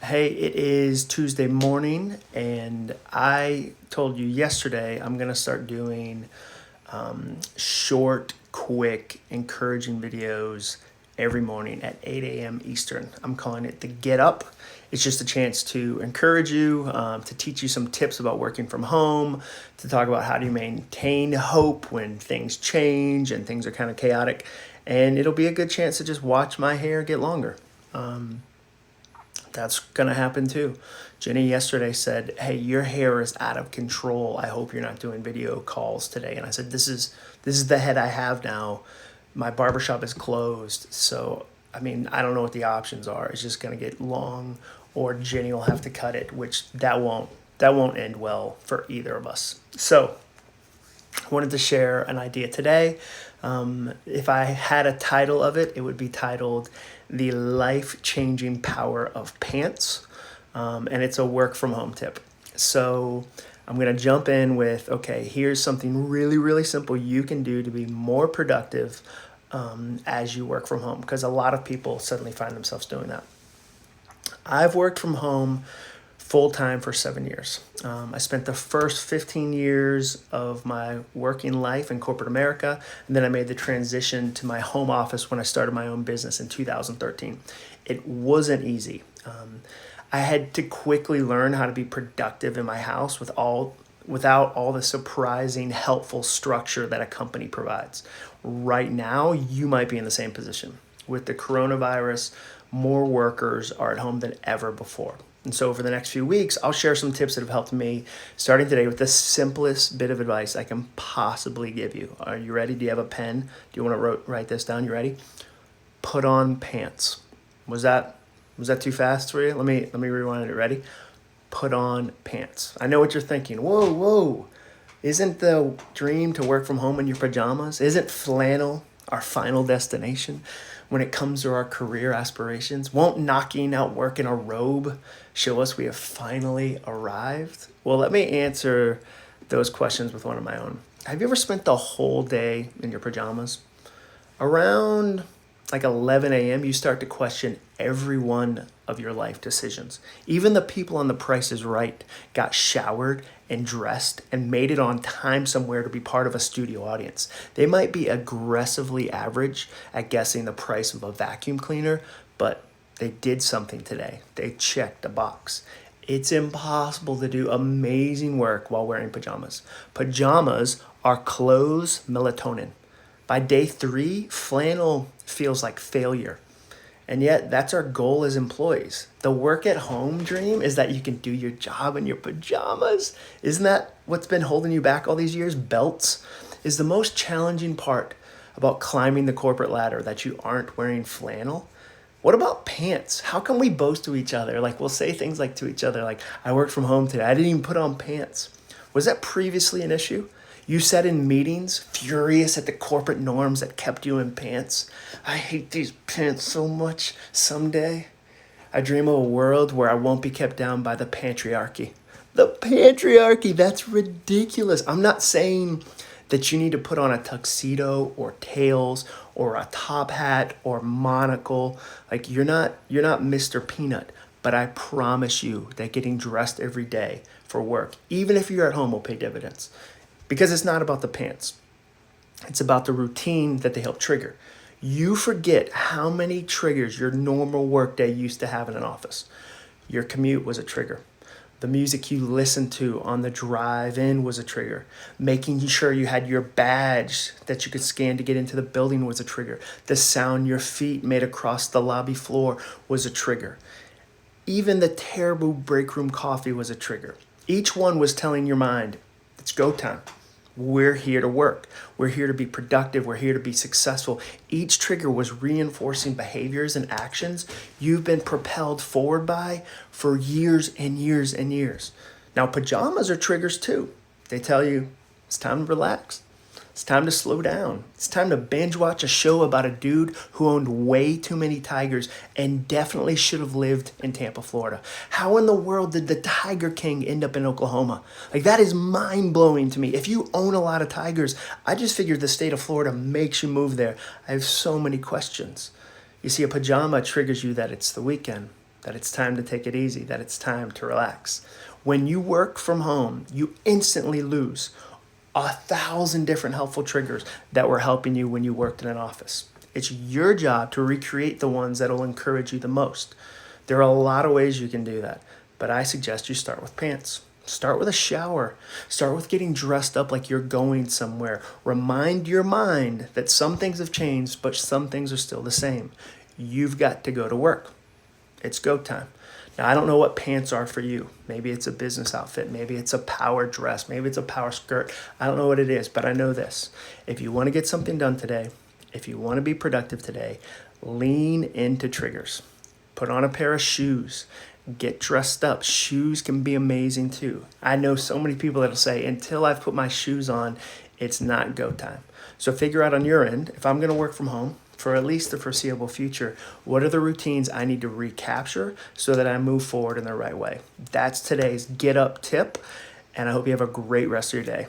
Hey, it is Tuesday morning, and I told you yesterday I'm going to start doing short, quick, encouraging videos every morning at 8 a.m. Eastern. I'm calling it the Get Up. It's just a chance to encourage you, to teach you some tips about working from home, to talk about how do you maintain hope when things change and things are kind of chaotic. And it'll be a good chance to just watch my hair get longer. That's gonna happen too. Jenny yesterday said, "Hey, your hair is out of control. I hope you're not doing video calls today." And I said, "This is the head I have now. My barbershop is closed, so I mean, I don't know what the options are. It's just gonna get long, or Jenny will have to cut it, which that won't end well for either of us." So I wanted to share an idea today. If I had a title of it, it would be titled "The Life-Changing Power of Pants," and it's a work from home tip. So I'm going to jump in with, okay, here's something really, really simple you can do to be more productive as you work from home, because a lot of people suddenly find themselves doing that. I've worked from home full-time for 7 years. I spent the first 15 years of my working life in corporate America, and then I made the transition to my home office when I started my own business in 2013. It wasn't easy. I had to quickly learn how to be productive in my house without all the surprising, helpful structure that a company provides. Right now, you might be in the same position. With the coronavirus, more workers are at home than ever before. And so over the next few weeks, I'll share some tips that have helped me starting today with the simplest bit of advice I can possibly give you. Are you ready? Do you have a pen? Do you want to write this down? You ready? Put on pants. Was that too fast for you? Let me rewind it. Ready? Put on pants. I know what you're thinking. Whoa. Isn't the dream to work from home in your pajamas? Isn't flannel our final destination when it comes to our career aspirations? Won't knocking out work in a robe show us we have finally arrived? Well, let me answer those questions with one of my own. Have you ever spent the whole day in your pajamas? Around like 11 a.m., you start to question every one of your life decisions. Even the people on The Price is Right got showered and dressed and made it on time somewhere to be part of a studio audience. They might be aggressively average at guessing the price of a vacuum cleaner, but they did something today. They checked a box. It's impossible to do amazing work while wearing pajamas. Pajamas are clothes melatonin. By day 3, flannel feels like failure. And yet, that's our goal as employees. The work at home dream is that you can do your job in your pajamas. Isn't that what's been holding you back all these years? Belts is the most challenging part about climbing the corporate ladder, that you aren't wearing flannel. What about pants? How can we boast to each other? Like, we'll say things like to each other, like, "I worked from home today. I didn't even put on pants." Was that previously an issue? You said in meetings, furious at the corporate norms that kept you in pants, "I hate these pants so much. Someday, I dream of a world where I won't be kept down by the patriarchy." The patriarchy, that's ridiculous. I'm not saying that you need to put on a tuxedo or tails or a top hat or monocle. Like, you're not Mr. Peanut. But I promise you that getting dressed every day for work, even if you're at home, will pay dividends. Because it's not about the pants. It's about the routine that they help trigger. You forget how many triggers your normal workday used to have in an office. Your commute was a trigger. The music you listened to on the drive in was a trigger. Making sure you had your badge that you could scan to get into the building was a trigger. The sound your feet made across the lobby floor was a trigger. Even the terrible break room coffee was a trigger. Each one was telling your mind, it's go time. We're here to work. We're here to be productive. We're here to be successful. Each trigger was reinforcing behaviors and actions you've been propelled forward by for years and years and years. Now, pajamas are triggers too. They tell you it's time to relax. It's time to slow down. It's time to binge watch a show about a dude who owned way too many tigers and definitely should have lived in Tampa, Florida. How in the world did the Tiger King end up in Oklahoma? Like, that is mind-blowing to me. If you own a lot of tigers, I just figured the state of Florida makes you move there. I have so many questions. You see, a pajama triggers you that it's the weekend. that it's time to take it easy, that it's time to relax. When you work from home, you instantly lose 1,000 different helpful triggers that were helping you when you worked in an office. It's your job to recreate the ones that will encourage you the most. There are a lot of ways you can do that, but I suggest you start with pants. Start with a shower. Start with getting dressed up like you're going somewhere. Remind your mind that some things have changed, but some things are still the same. You've got to go to work. It's go time. Now, I don't know what pants are for you. Maybe it's a business outfit. Maybe it's a power dress. Maybe it's a power skirt. I don't know what it is, but I know this. If you want to get something done today, if you want to be productive today, lean into triggers. Put on a pair of shoes. Get dressed up. Shoes can be amazing too. I know so many people that'll say, until I've put my shoes on, it's not go time. So figure out on your end, if I'm going to work from home for at least the foreseeable future, what are the routines I need to recapture so that I move forward in the right way? That's today's Get Up tip, and I hope you have a great rest of your day.